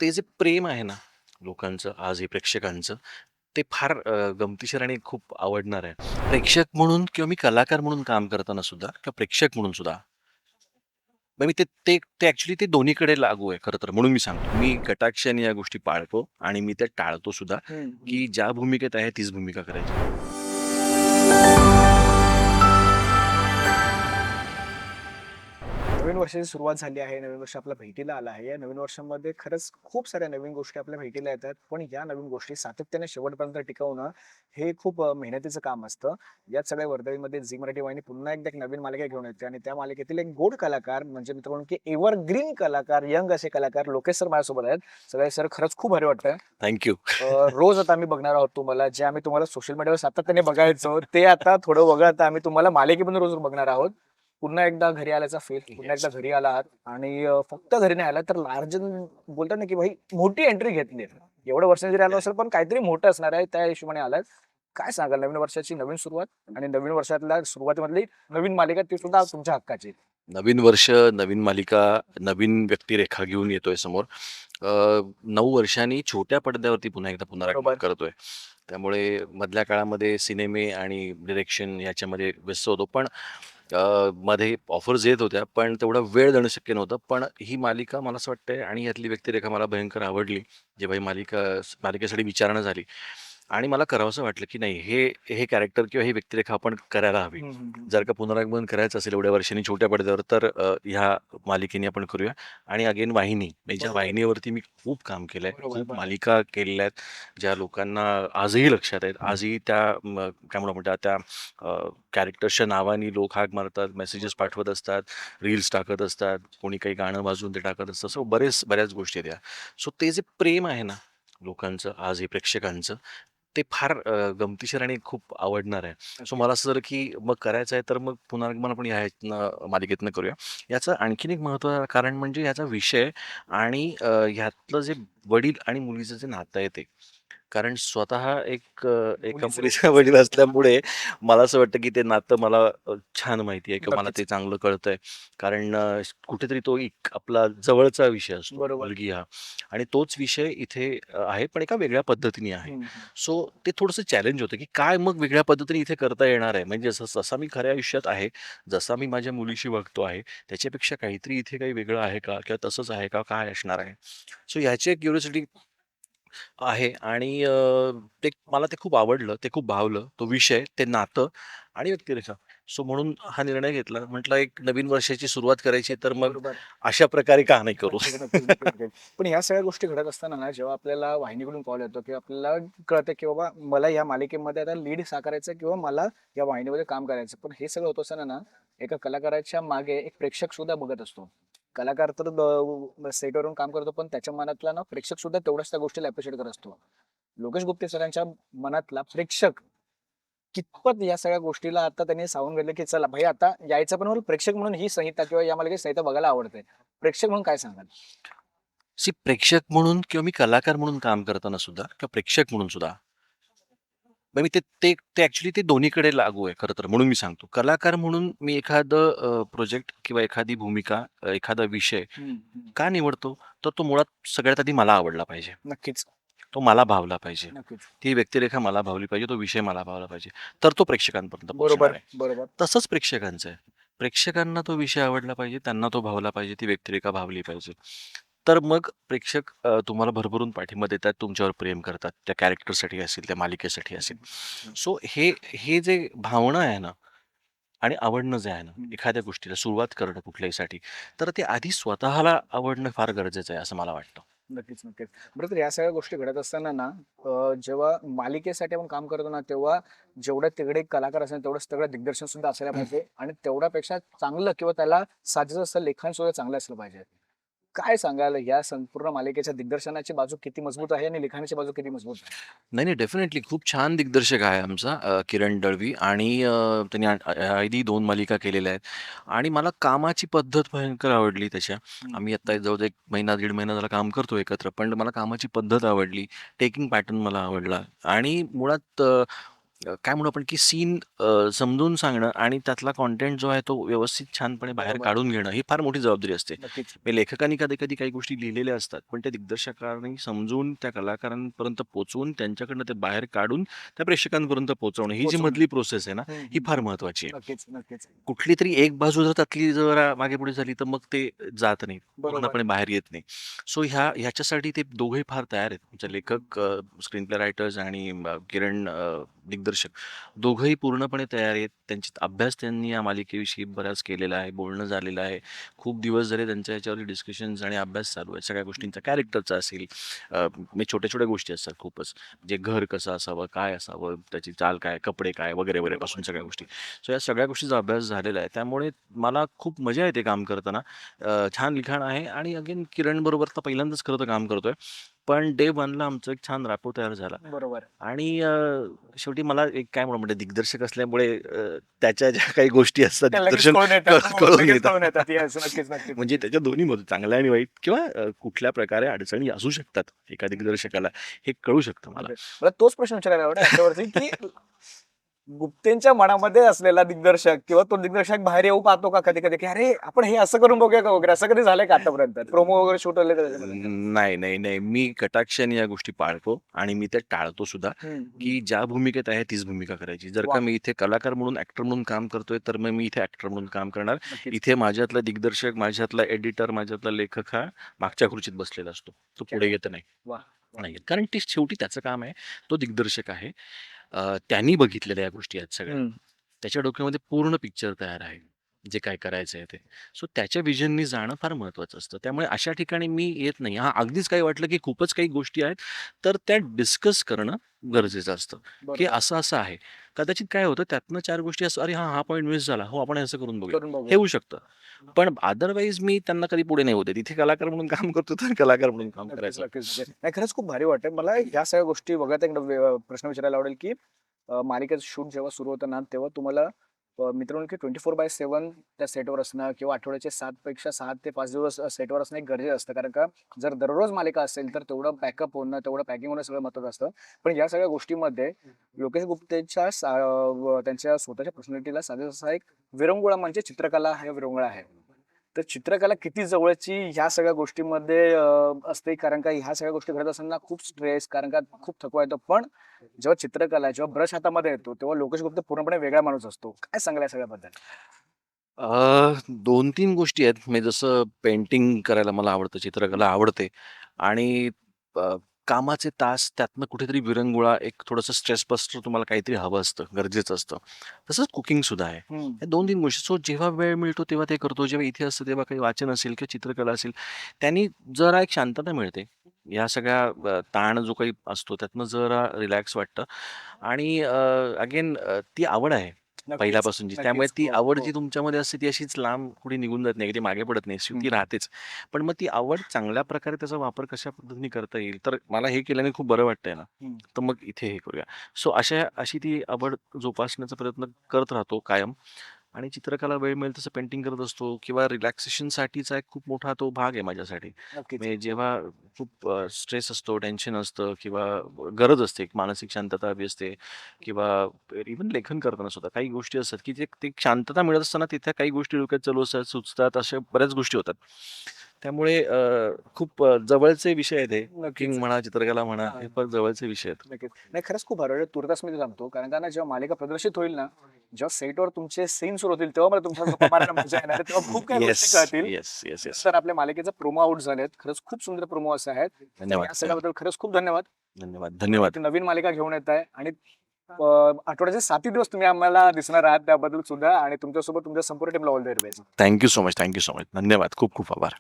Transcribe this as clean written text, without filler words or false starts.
ते जे प्रेम आहे ना, लोकांचं आजही प्रेक्षकांचं, ते फार गमतीशीर आणि खूप आवडणार आहे. प्रेक्षक म्हणून किंवा मी कलाकार म्हणून काम करताना सुद्धा किंवा प्रेक्षक म्हणून सुद्धा, मग मी ते ते ते ॲक्चुअली ते दोन्हीकडे लागू आहे खरं तर. म्हणून मी सांगतो. मी कटाक्षाने या गोष्टी पाळतो आणि मी त्या टाळतो सुद्धा, हं, हं. की ज्या भूमिकेत आहे तीच भूमिका करायची. नवीन वर्षाची सुरुवात झाली आहे. नवीन वर्ष आपल्या भेटीला आलं आहे. या नवीन वर्षामध्ये खरंच खूप साऱ्या नवीन गोष्टी आपल्या भेटीला येतात. पण या नवीन गोष्टी सातत्याने शेवटपर्यंत टिकवणं हे खूप मेहनतीचं काम असतं. याच सगळ्या वर्दळीमध्ये झी मराठी वाहिनी पुन्हा एकदा एक नवीन मालिका घेऊन येते आणि त्या मालिकेतील एक गोड कलाकार म्हणजे मित्रांनो की एव्हरग्रीन कलाकार, यंग असे कलाकार लोकेश सर माझ्यासोबत आहेत. सगळे सर खरंच खूप भारी वाटतंय. Thank you. रोज आता आम्ही बघणार आहोत तुम्हाला. जे आम्ही तुम्हाला सोशल मीडियावर सातत्याने बघायचो, ते आता थोडं वगळता आम्ही तुम्हाला मालिकेमधून रोज बघणार आहोत. पुन्हा एकदा घरी आल्याचा फील, पुन्हा एकदा येस. घरी आला आहात आणि फक्त घरी नाही आलात तर लार्जर बोलतात ना, की भाई मोठी एंट्री घेतली आहे. एवढं वर्षांनी जरी आलो असेल, पण काहीतरी मोठं असणार आहे, त्या हिशोबाने आलात. काय सांगाल नवीन वर्षाची नवीन सुरुवात आणि नवीन वर्षातल्या सुरुवातीमधली नवीन मालिका ती सुद्धा तुमच्या हक्काची? नवीन वर्ष, नवीन मालिका, नवीन व्यक्तिरेखा घेऊन येतोय समोर. 9 वर्षांनी छोट्या पडद्यावरती पुन्हा एकदा पुनरागमन बरोबर. करतोय. त्यामुळे मधल्या काळामध्ये सिनेमे आणि डिरेक्शन याच्यामध्ये व्यस्त होतो. पण मध्ये ऑफर्स येत होत्या, पण तेवढा वेळ देणं शक्य नव्हतं. पण ही मालिका मला असं वाटतंय आणि यातली व्यक्तिरेखा मला भयंकर आवडली. जेव्हा ही मालिकेसाठी विचारणा झाली आणि मला करावसं वाटलं, की नाही हे कॅरेक्टर किंवा ही व्यक्तिरेखा आपण करायला हवी. हं, हं, हं, जर हं. का पुनरागमन करायचं असेल एवढ्या वर्षांनी छोट्या पडद्यावर तर ह्या मालिकेने आपण करूया. आणि अगेन वाहिनी, म्हणजे ज्या बरोबर, वाहिनीवरती मी खूप काम केलंय, बरोबर, खूप बरोबर. मालिका केलेल्या आहेत, ज्या लोकांना आजही लक्षात आहेत. आजही त्या काय म्हणतात त्या कॅरेक्टर्सच्या नावाने लोक हाक मारतात, मेसेजेस बरोबर. पाठवत असतात, रील्स टाकत असतात, कोणी काही गाणं वाजवून ते टाकत असतं. सो बऱ्याच गोष्टी आहेत या. सो ते जे प्रेम आहे ना, लोकांचं आजही प्रेक्षकांचं, ते फार गमतीशीर आणि खूप आवडणार आहे. सो मला नक्कीच. असं झालं, की मग करायचं आहे तर मग पुनर्गमन आपण ह्यातनं मालिकेतनं करूया. याचं आणखीन एक महत्त्वाचं कारण म्हणजे याचा विषय आणि ह्यातलं जे वडील आणि मुलीचं जे नातं आहे ते. कारण स्वतः एका मुलीचं मुलीचा मुलीचं वडील असल्यामुळे मला असं वाटतं, की ते नातं मला छान माहिती आहे किंवा मला नक्कीच. ते चांगलं कळतंय. कारण कुठेतरी तो एक आपला जवळचा विषय असतो, बरोबर. मुलगी हा. आणि तोच विषय इथे आहे, पण एका वेगळ्या पद्धतीने आहे. हं, हं. सो ते थोडंसं चॅलेंज होतं, की काय मग वेगळ्या पद्धतीने इथे करता येणार आहे. म्हणजे जसा मी खऱ्या आयुष्यात आहे, जसा मी माझ्या मुलीशी वागतो आहे, त्याच्यापेक्षा काहीतरी इथे काही वेगळं आहे का? किंवा तसंच आहे का? काय असणार आहे? सो ह्याची एक क्युरिओसिटी आहे आणि ते मला ते खूप आवडलं, ते खूप भावलं. तो विषय, ते नातं आणि व्यक्तिरेखा. सो म्हणून हा निर्णय घेतला. म्हटलं एक नवीन वर्षाची सुरुवात करायची तर मग बरोबर. अशा प्रकारे का नाही करू? नक्कीच, नक्कीच, नक्कीच, नक्कीच. पण ह्या सगळ्या गोष्टी घडत असताना ना, जेव्हा आपल्याला वाहिनीकडून कॉल येतो किंवा आपल्याला कळतं, की बाबा मला या मालिकेमध्ये आता लीड साकारायचं किंवा मला या वाहिनीमध्ये काम करायचं. पण हे सगळं होत असताना ना, एका कलाकाराच्या मागे एक प्रेक्षक सुद्धा बघत असतो. कलाकार तर सेटवरून काम करतो, पण त्याच्या मनातला ना प्रेक्षक सुद्धा तेवढ्याच त्या गोष्टीला अप्रिशिएट करत असतो. लोकेश गुप्ते सरांच्या मनातला प्रेक्षक कितपत या सगळ्या गोष्टीला आता त्यांनी सावरून घेतलं, की चला भाई आता यायचं पण मला प्रेक्षक म्हणून ही संहिता किंवा या मालिकेची संहिता बघायला आवडते. प्रेक्षक म्हणून काय सांगाल? प्रेक्षक म्हणून किंवा मी कलाकार म्हणून काम करताना सुद्धा किंवा प्रेक्षक म्हणून सुद्धा, मग मी ते ते ते ॲक्चुअली ते दोन्हीकडे लागू आहे खरं तर. म्हणून मी सांगतो. कलाकार म्हणून मी एखादं प्रोजेक्ट किंवा एखादी भूमिका, एखादा विषय हं, हं. का निवडतो? तर तो मुळात सगळ्यात आधी मला आवडला पाहिजे. नक्कीच, तो मला भावला पाहिजे. नक्कीच. ती व्यक्तिरेखा मला भावली पाहिजे, तो विषय मला भावला पाहिजे. तर तो प्रेक्षकांपर्यंत पोहोचणार बरोबर, आहे. बरोबर. तसंच प्रेक्षकांचं आहे. प्रेक्षकांना तो विषय आवडला पाहिजे, त्यांना तो भावला पाहिजे, ती व्यक्तिरेखा भावली पाहिजे. तर मग प्रेक्षक तुम्हाला भरभरून पाठिंबा देतात, तुमच्यावर प्रेम करतात. त्या कॅरेक्टरसाठी असेल, त्या मालिकेसाठी हं, असेल. हं, हं, सो हे जे भावना आहे ना आणि आवडणं जे आहे ना, हं. एखाद्या गोष्टीला सुरुवात करणं कुठल्याहीसाठी, तर ते आधी स्वतःला आवडणं फार गरजेचं आहे, असं मला वाटतं. नक्कीच, नक्कीच. बरं तर या सगळ्या गोष्टी घडत असताना ना, जेव्हा मालिकेसाठी आपण काम करतो ना, तेव्हा जेवढे तिकडे कलाकार असेल, तेवढं सगळं दिग्दर्शन सुद्धा असायला पाहिजे आणि तेवढ्यापेक्षा चांगलं किंवा त्याला साजेसं असं लेखन सुद्धा चांगलं असलं पाहिजे. काय सांगाल या संपूर्ण मालिकेच्या दिग्दर्शनाची बाजू किती मजबूत आहे आणि लिखाणाची बाजू किती मजबूत आहे? नाही, डेफिनेटली खूप छान दिग्दर्शक आहे आमचा किरण दळवी आणि त्यांनी आधी 2 मालिका केलेल्या आहेत आणि मला कामाची पद्धत भयंकर आवडली त्याच्या. हं, आम्ही आता हं. जवळ 1 महिना, दीड महिना झाला काम करतो एकत्र. पण मला कामाची पद्धत आवडली, टेकिंग पॅटर्न मला आवडला आणि मुळात काय म्हणू आपण की सीन समजून सांगणं आणि त्यातला कंटेंट जो आहे तो व्यवस्थित छानपणे बाहेर बरोबर. काढून घेणं ही फार मोठी जबाबदारी असते. नक्कीच. म्हणजे लेखकांनी कधी-कधी काही गोष्टी लिहिलेल्या असतात, पण त्या दिग्दर्शकांनी समजून त्या कलाकारांपर्यंत पोहोचवून त्यांच्याकडनं ते बाहेर काढून त्या प्रेक्षकांपर्यंत पोहोचवणं ही जी पोहोचवणं. मधली प्रोसेस आहे ना, हं, ही हं, फार हं. महत्त्वाची आहे. नक्कीच, नक्कीच. कुठली तरी एक बाजू जर त्यातली जरा मागे-पुढे झाली तर मग ते जात नाही. बरोबर. पूर्णपणे बाहेर येत नाही. सो ह्याच्यासाठी ते दोघेही फार तयार आहेत. आमचे लेखक, स्क्रीन प्ले रायटर्स आणि किरण दिग्दर्शक दोघंही पूर्णपणे तयार आहेत. अभ्यास त्यांनी या मालिकेविषयी बराच केलेला आहे. बोलणं झालेलं आहे. खूप दिवस झाले त्यांच्या ह्याच्यावरती डिस्कशन्स आणि अभ्यास चालू आहे. सगळ्या गोष्टींचा कॅरेक्टरचा असेल, म्हणजे छोट्या-छोट्या गोष्टी असतात खूपच. म्हणजे घर कसं असावं, काय असावं, त्याची चाल काय, कपडे काय वगैरे, वगैरे पासून सगळ्या गोष्टी. सो या सगळ्या गोष्टींचा अभ्यास झालेला आहे. त्यामुळे मला खूप मजा येते काम करताना. छान लिखाण आहे आणि अगेन किरण बरोबर तर पहिल्यांदाच खरं तर काम करतोय. पण डे 1ला आमचं एक छान रॅपो तयार झाला बरोबर. आणि शेवटी मला एक काय म्हणू म्हणजे दिग्दर्शक असल्यामुळे त्याच्या ज्या काही गोष्टी असतात त्या लगेच दिग्दर्शन कळून येतात. हो, कळून लगेच येतात. कळून येतात. येस, नक्कीच, नक्कीच. म्हणजे त्याच्या दोन्ही बाजू चांगल्या आणि वाईट किंवा कुठल्या प्रकारे अडचणी असू शकतात एका दिग्दर्शकाला हे कळू शकतं मला. ओके. मला तोच प्रश्न विचारायला आवडेल याच्यावरती, की गुप्तेंच्या मनामध्ये असलेला दिग्दर्शक किंवा तो दिग्दर्शक बाहेर येऊ पाहतो का कधी-कधी, की "अरे, आपण हे असं करून बघूया का वगैरे?" असं कधी झालंय का आतापर्यंत? प्रोमो वगैरे शूट वगैरे त्याच्यामध्ये? नाही, नाही, नाही. मी कटाक्षाने या गोष्टी पाळतो आणि मी त्या टाळतो सुद्धा, हं, हं. की ज्या भूमिकेत आहे तीच भूमिका करायची. जर का वाह! मी इथे कलाकार म्हणून, ॲक्टर म्हणून काम करतोय, तर मग मी इथे ॲक्टर म्हणून काम करणार. नक्कीच. इथे माझ्यातला दिग्दर्शक, माझ्यातला एडिटर, माझ्यातला लेखक हा मागच्या खुर्चीत बसलेला असतो. तो क्या पुढे बात येत नाही. है! वाह! वाह! नाही येत. कारण ते शेवटी त्याचं काम आहे. तो दिग्दर्शक आहे. त्यांनी बघितलेल्या या गोष्टी आहेत सगळ्या. हं. त्याच्या डोक्यामध्ये पूर्ण पिक्चर तयार आहे. जे काय करायचं आहे ते. सो त्याच्या व्हिजननी जाणं फार महत्त्वाचं असतं. त्यामुळे अशा ठिकाणी मी येत नाही. हां, अगदीच काही वाटलं, की खूपच काही गोष्टी आहेत, तर त्या डिस्कस करणं गरजेचं असतं, की बरोबर. असं-असं आहे. कदाचित काय होतं त्यातनं 4 गोष्टी असं, "अरे हां, हा पॉइंट मिस झाला. हो, आपण हे असं करून बघूया." करून हे बघूया. होऊ शकतं. पण अदरवाईज मी त्यांना कधी पुढे नाही होऊ देत. इथे कलाकार म्हणून काम करतो, तर कलाकार म्हणून काम नक्कीच, करायचं. नक्कीच. म्हणजे नाही खरंच खूप भारी वाटतंय. मला ह्या सगळ्या गोष्टी वगळता एक प्रश्न विचारायला आवडेल, की मालिकेचं शूट जेव्हा सुरू होतं ना, तेव्हा तुम्हाला मित्रांनो की 24/7 त्या सेटवर असणं किंवा आठवड्याचे 7 पेक्षा 6 ते 5 दिवस सेटवर असणं एक गरजेचं असतं. कारण का जर दररोज मालिका असेल, तर तेवढं बॅकअप होणं, तेवढं पॅकिंग होणं सगळं महत्त्वाचं असतं. पण या सगळ्या गोष्टीमध्ये लोकेश गुप्तेच्या त्यांच्या स्वतःच्या पर्सनॅलिटीला साजेसा असा एक विरंगुळा म्हणजे चित्रकला हा विरंगुळा आहे. तर चित्रकला किती जवळची ह्या सगळ्या गोष्टींमध्ये असते कारण का ह्या सगळ्या गोष्टी घडत असताना खूप स्ट्रेस कारण का खूप थकवा येतो. पण जेव्हा चित्रकला जेव्हा ब्रश हातामध्ये येतो, तेव्हा लोकेश गुप्ता पूर्णपणे वेगळा माणूस असतो. काय सांगाल या सगळ्याबद्दल? 2-3 गोष्टी आहेत. म्हणजे जसं पेंटिंग करायला मला आवडतं, हं. चित्रकला आवडते आणि अ, कामाचे तास त्यातनं कुठेतरी विरंगुळा, एक थोडंसं स्ट्रेस बस्टर तुम्हाला काहीतरी हवं असतं, गरजेचं असतं. तसंच कुकिंगसुद्धा आहे. हं. या 2-3 गोष्टी. सो जेव्हा वेळ मिळतो तेव्हा ते करतो. जेव्हा इथे असतं तेव्हा काही वाचन असेल किंवा चित्रकला असेल, त्यांनी जरा एक शांतता मिळते. या सगळ्या ताण जो काही असतो त्यातनं जरा रिलॅक्स वाटतं आणि अगेन ती आवड आहे. नक्कीच, पहिल्यापासूनची. त्यामुळे नक्कीच. ती हो, आवड हो. जी तुमच्यामध्ये असते ती अशीच लांब कुठे निघून जात नाही, ती मागे पडत नाही. हं, ती राहतेच. पण मग ती आवड चांगल्या प्रकारे त्याचा वापर कशा पद्धतीने करता येईल, तर मला हे केल्याने खूप बरं वाटतंय ना, हं. तर मग इथे हे करूया. सो अशी ती आवड जोपासण्याचा प्रयत्न करत राहतो कायम. आणि चित्रकला वेळ मिळेल तसं पेंटिंग करत असतो किंवा रिलॅक्सेशनसाठीचा एक खूप मोठा तो भाग आहे माझ्यासाठी. नक्कीच. म्हणजे जेव्हा खूप स्ट्रेस असतो, टेन्शन असतं किंवा गरज असते, एक मानसिक शांतता हवी असते किंवा इव्हन लेखन करताना सुद्धा काही गोष्टी असतात, की जे ते शांतता मिळत असताना तिथे काही गोष्टी डोक्यात चालू असतात, सुचतात, अशा बऱ्याच गोष्टी होतात. त्यामुळे खूप जवळचे विषय आहेत हे. नक्कीच. कुकिंग म्हणा, चित्रकला म्हणा, हां. हे फार जवळचे विषय आहेत. नक्कीच. नाही खरंच खूप भारी वाटलं. तुर्तास मी सांगतो. कारण का ना जेव्हा मालिका प्रदर्शित होईल ना, जेव्हा सेटवर तुमचे सीन सुरू होतील, तेव्हा मला तुमच्या गप्पा मारायला मजा येणार आहे. तेव्हा खूप काही येस, गोष्टी कळतील. Yes, yes, yes. तर आपल्या मालिकेचे प्रोमो आउट झालेत. खरंच खूप सुंदर प्रोमो असे आहेत. तर धन्यवाद, या सगळ्याबद्दल खरंच खूप धन्यवाद. धन्यवाद, धन्यवाद. एक नवीन मालिका घेऊन येत आहे आणि आठवड्याचे 7ही दिवस तुम्ही आम्हाला दिसणार आहात त्याबद्दल सुद्धा आणि तुमच्यासोबत तुमच्या संपूर्ण टीमला all the very best. Thank so much, thank so much. धन्यवाद. खूप खूप आभार.